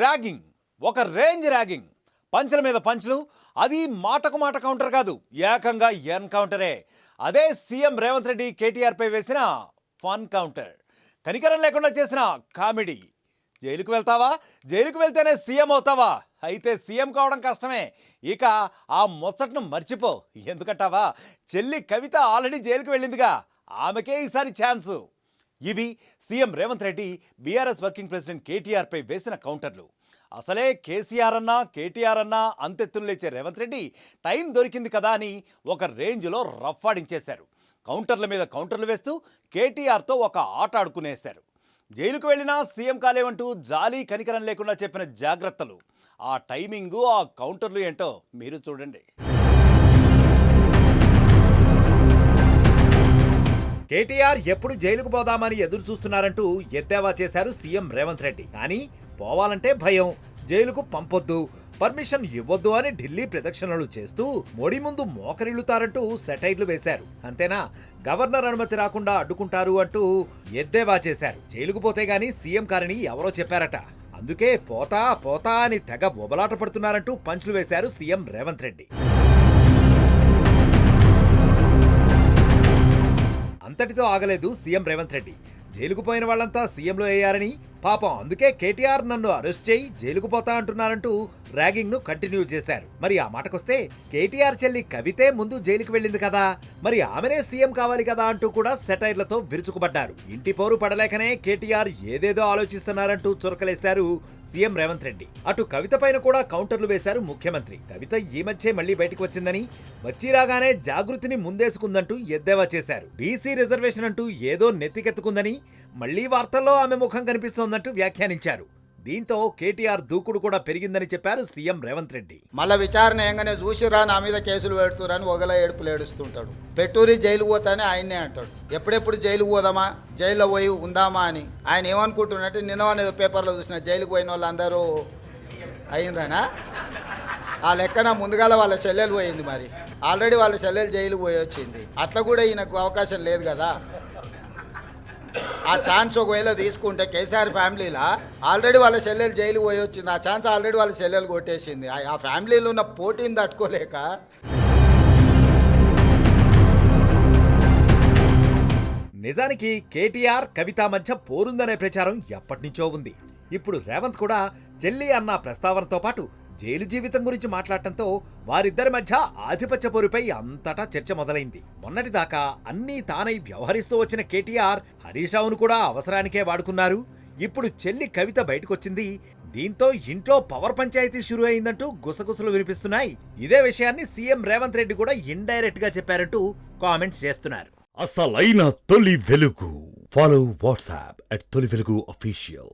Ragging, ఒక range ragging. పంచుల మీద పంచులు, అది మాటకు మాట కౌంటర్ కాదు, ఏకంగా ఎన్కౌంటరే. అదే సీఎం రేవంత్ రెడ్డి కేటీఆర్పై వేసిన ఫన్ కౌంటర్. కనికరం లేకుండా చేసిన కామెడీ. జైలుకు వెళ్తావా? జైలుకు వెళ్తేనే సీఎం అవుతావా? అయితే సీఎం కావడం కష్టమే. ఇక ఆ ముచ్చటను మర్చిపో. ఎందుకంటావా? చెల్లి కవిత ఆల్రెడీ జైలుకు వెళ్ళిందిగా, ఆమెకే ఈసారి ఛాన్సు. ఇవి CM Revanth Reddy BRS working president కేటీఆర్పై వేసిన కౌంటర్లు. అసలే కేసీఆర్ అన్నా కేటీఆర్ అన్నా అంతెత్తులు లేచే రేవంత్ రెడ్డి టైం దొరికింది కదా అని ఒక రేంజ్లో రఫ్ ఆడించేశారు. కౌంటర్ల మీద కౌంటర్లు వేస్తూ కేటీఆర్తో ఒక ఆట ఆడుకునేశారు. జైలుకు వెళ్ళినా సీఎం కాలేవంటూ జాలి కనికరం లేకుండా చెప్పిన జాగ్రత్తలు, ఆ టైమింగు, ఆ కౌంటర్లు ఏంటో మీరు చూడండి. కేటీఆర్ ఎప్పుడు జైలుకు పోదామని ఎదురు చూస్తున్నారంటూ ఎద్దేవా చేశారు సీఎం రేవంత్ రెడ్డి. కానీ పోవాలంటే భయం, జైలుకు పంపొద్దు, పర్మిషన్ ఇవ్వొద్దు అని ఢిల్లీ ప్రదక్షిణలు చేస్తూ మోడీ ముందు మోకరిల్లుతారంటూ సెటైర్లు వేశారు. అంతేనా, గవర్నర్ అనుమతి రాకుండా అడ్డుకుంటారు అంటూ ఎద్దేవా చేశారు. జైలుకు పోతే గానీ సీఎం కారని ఎవరో చెప్పారట, అందుకే పోతా పోతా అని తెగ బొబలాట పడుతున్నారంటూ పంచులు వేశారు సీఎం రేవంత్ రెడ్డి. అంతటితో ఆగలేదు సీఎం రేవంత్ రెడ్డి. జైలుకు పోయిన వాళ్ళంతా సీఎంలో అయ్యారని, పాపం అందుకే కేటీఆర్ నన్ను అరెస్ట్ చేయి జైలుకు పోతా అంటున్నారంటూ ర్యాగింగ్ ను కంటిన్యూ చేశారు. మరి ఆ మాటకొస్తే కేటీఆర్ చెల్లి కవితే ముందు జైలుకు వెళ్ళింది కదా, మరి ఆమెనే సీఎం కావాలి కదా అంటూ కూడా సెటైర్లతో విరుచుకుపడ్డారు. ఇంటి పోరు పడలేకనే కేటీఆర్ ఏదేదో ఆలోచిస్తున్నారంటూ చురకలేశారు సీఎం రేవంత్ రెడ్డి. అటు కవిత పైన కూడా కౌంటర్లు వేశారు ముఖ్యమంత్రి. కవిత ఈ మధ్య మళ్లీ బయటకు వచ్చిందని, వచ్చి రాగానే జాగృతిని ముందేసుకుందంటూ ఎద్దేవా చేశారు. బీసీ రిజర్వేషన్ అంటూ ఏదో నెత్తికెత్తుకుందని, మళ్లీ వార్తల్లో ఆమె ముఖం కనిపిస్తోందంటూ వ్యాఖ్యానించారు. దీంతో కేటీఆర్ దూకుడు కూడా పెరిగిందని చెప్పారు సీఎం రేవంత్ రెడ్డి. మళ్ళా విచారణ ఏంగానే చూసిరా నా మీద కేసులు పెడుతురని ఒకలా ఏడుపులు ఏడుస్తుంటాడు. పెట్టూరి జైలు పోతానే ఆయన్నే అంటాడు. ఎప్పుడెప్పుడు జైలుకు పోదామా, జైల్లో పోయి ఉందామా అని. ఆయన ఏమనుకుంటున్నట్టు నిన్నవనేదో పేపర్లో చూసిన జైలుకు పోయిన వాళ్ళందరూ అయినరానా ఆ లెక్కన ముందుగాల వాళ్ళ చెల్లెలు పోయింది. మరి ఆల్రెడీ వాళ్ళ చెల్లెలు జైలుకు పోయి వచ్చింది. అట్లా కూడా ఈయనకు అవకాశం లేదు కదా. ఆ ఛాన్స్ ఒకవేళ తీసుకుంటే కేసీఆర్ ఫ్యామిలీలా ఆల్రెడీ వాళ్ళ చెల్లెలు జైలు పోయి వచ్చింది. ఆ ఛాన్స్ ఆల్రెడీ వాళ్ళ చెల్లెలు కొట్టేసింది. ఆ ఫ్యామిలీలో ఉన్న పోటీని తట్టుకోలేక. నిజానికి కేటీఆర్ కవిత మధ్య పోరుందనే ప్రచారం ఎప్పటినుంచో ఉంది. ఇప్పుడు రేవంత్ కూడా చెల్లి అన్న ప్రస్తావనతో పాటు జైలు జీవితం గురించి మాట్లాడటంతో వారిద్దరి మధ్య ఆధిపత్య పోరుపై అంతటా చర్చ మొదలైంది. మొన్నటిదాకా అన్నీ తానై వ్యవహరిస్తూ వచ్చిన కేటీఆర్ హరీష్ రావును కూడా అవసరానికే వాడుకున్నారు. ఇప్పుడు చెల్లి కవిత బయటకొచ్చింది. దీంతో ఇంట్లో పవర్ పంచాయతీ షురూ అయిందంటూ గుసగుసలు వినిపిస్తున్నాయి. ఇదే విషయాన్ని సీఎం రేవంత్ రెడ్డి కూడా ఇండైరెక్ట్ గా చెప్పారంటూ కామెంట్స్ చేస్తున్నారు. అసలైన తొలి వెలుగు. ఫాలో వాట్సాప్ @తొలి వెలుగు అఫీషియల్.